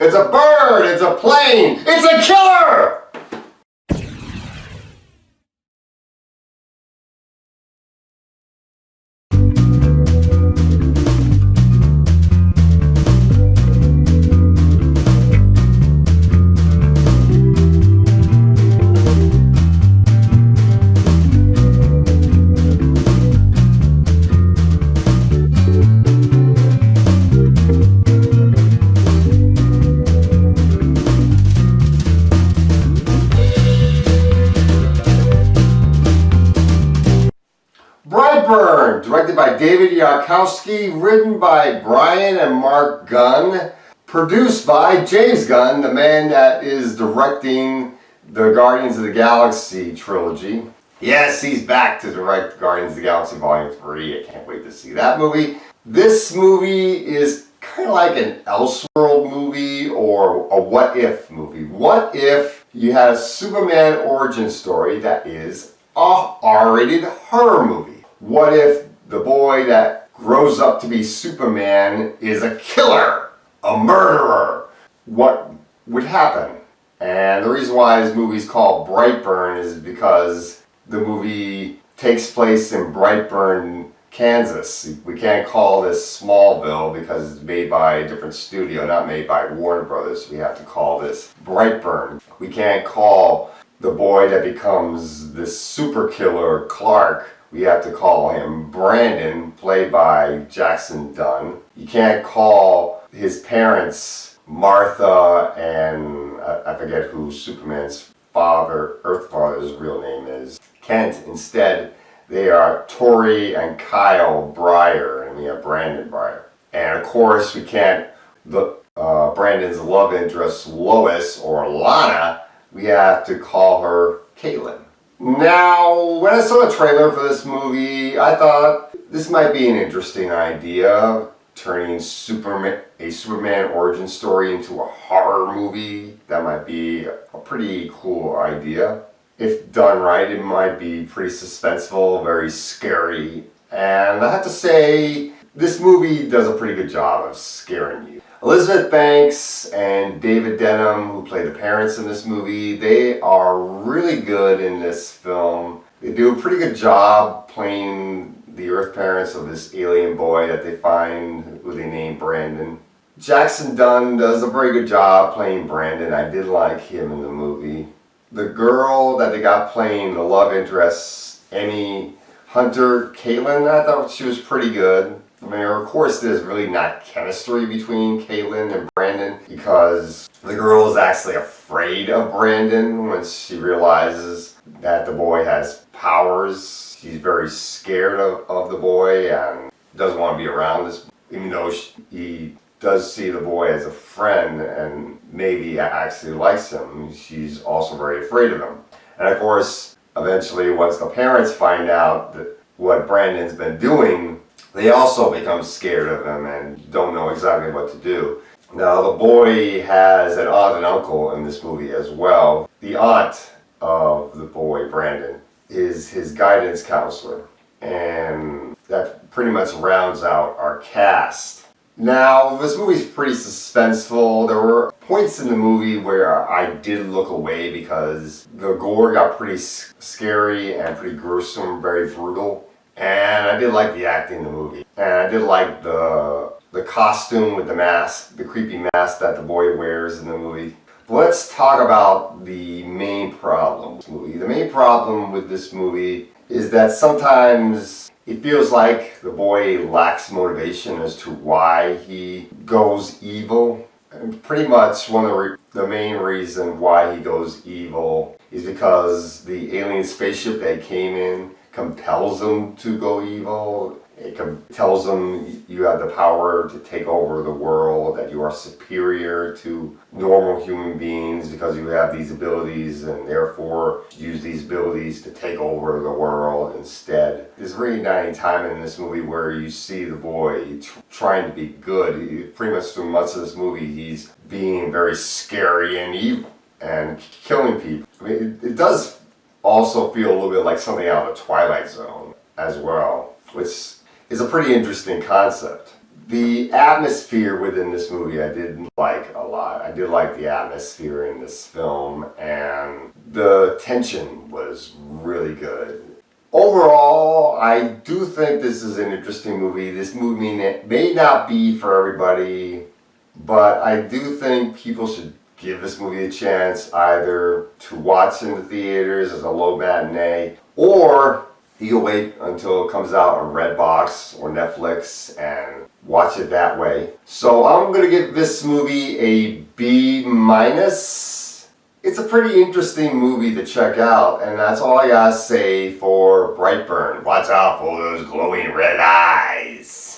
It's a bird! It's a plane! It's a killer! Brightburn, directed by David Yarkowski, written by Brian and Mark Gunn, produced by James Gunn, the man that is directing the Guardians of the Galaxy trilogy. Yes, he's back to direct Guardians of the Galaxy Volume 3. I can't wait to see that movie. This movie is kind of like an Elseworld movie or a what if movie. What if you had a Superman origin story that is a R-rated horror movie? What if the boy that grows up to be Superman is a killer, a murderer? What would happen? And the reason why this movie is called Brightburn is because the movie takes place in Brightburn, Kansas. We can't call this Smallville because it's made by a different studio, not made by Warner Brothers. We have to call this Brightburn. We can't call the boy that becomes this super killer Clark. We have to call him Brandon, played by Jackson Dunn. You can't call his parents Martha and I forget who Superman's father, Earth father's real name is, Kent. Instead, they are Tori and Kyle Breyer, and we have Brandon Breyer. And of course, we can't look Brandon's love interest, Lois or Lana, we have to call her Caitlin. Now, when I saw the trailer for this movie, I thought this might be an interesting idea, turning a Superman origin story into a horror movie. That might be a pretty cool idea. If done right, it might be pretty suspenseful, very scary. And I have to say, this movie does a pretty good job of scaring you. Elizabeth Banks and David Denham, who play the parents in this movie, they are really good in this film. They do a pretty good job playing the Earth parents of this alien boy that they find, who they name Brandon. Jackson Dunn does a very good job playing Brandon. I did like him in the movie. The girl that they got playing the love interest, Emmy Hunter, Caitlin, I thought she was pretty good. I mean, of course, there's really not chemistry between Caitlin and Brandon because the girl is actually afraid of Brandon once she realizes that the boy has powers. She's very scared of the boy and doesn't want to be around this, even though he does see the boy as a friend and maybe actually likes him. She's also very afraid of him. And of course, eventually, once the parents find out that what Brandon's been doing, they also become scared of him and don't know exactly what to do. Now, the boy has an aunt and uncle in this movie as well. The aunt of the boy, Brandon, is his guidance counselor. And that pretty much rounds out our cast. Now, this movie's pretty suspenseful. There were points in the movie where I did look away because the gore got pretty scary and pretty gruesome, very brutal. And I did like the acting in the movie. And I did like the costume with the mask, the creepy mask that the boy wears in the movie. But let's talk about the main problem with this movie. The main problem with this movie is that sometimes it feels like the boy lacks motivation as to why he goes evil. And pretty much one of the main reason why he goes evil is because the alien spaceship they came in compels him to go evil. It tells him you have the power to take over the world, that you are superior to normal human beings because you have these abilities and therefore use these abilities to take over the world instead. There's really not any time in this movie where you see the boy trying to be good. Pretty much through much of this movie he's being very scary and evil and killing people. I mean, it does also feel a little bit like something out of the Twilight Zone as well, which is a pretty interesting concept. The atmosphere within this movie I did like a lot. I did like the atmosphere in this film, and the tension was really good. Overall, I do think this is an interesting movie. This movie may not be for everybody, but I do think people should give this movie a chance, either to watch in the theaters as a low matinee, or you can wait until it comes out on Redbox or Netflix and watch it that way. So I'm going to give this movie a B-. It's a pretty interesting movie to check out, and that's all I gotta say for Brightburn. Watch out for those glowing red eyes.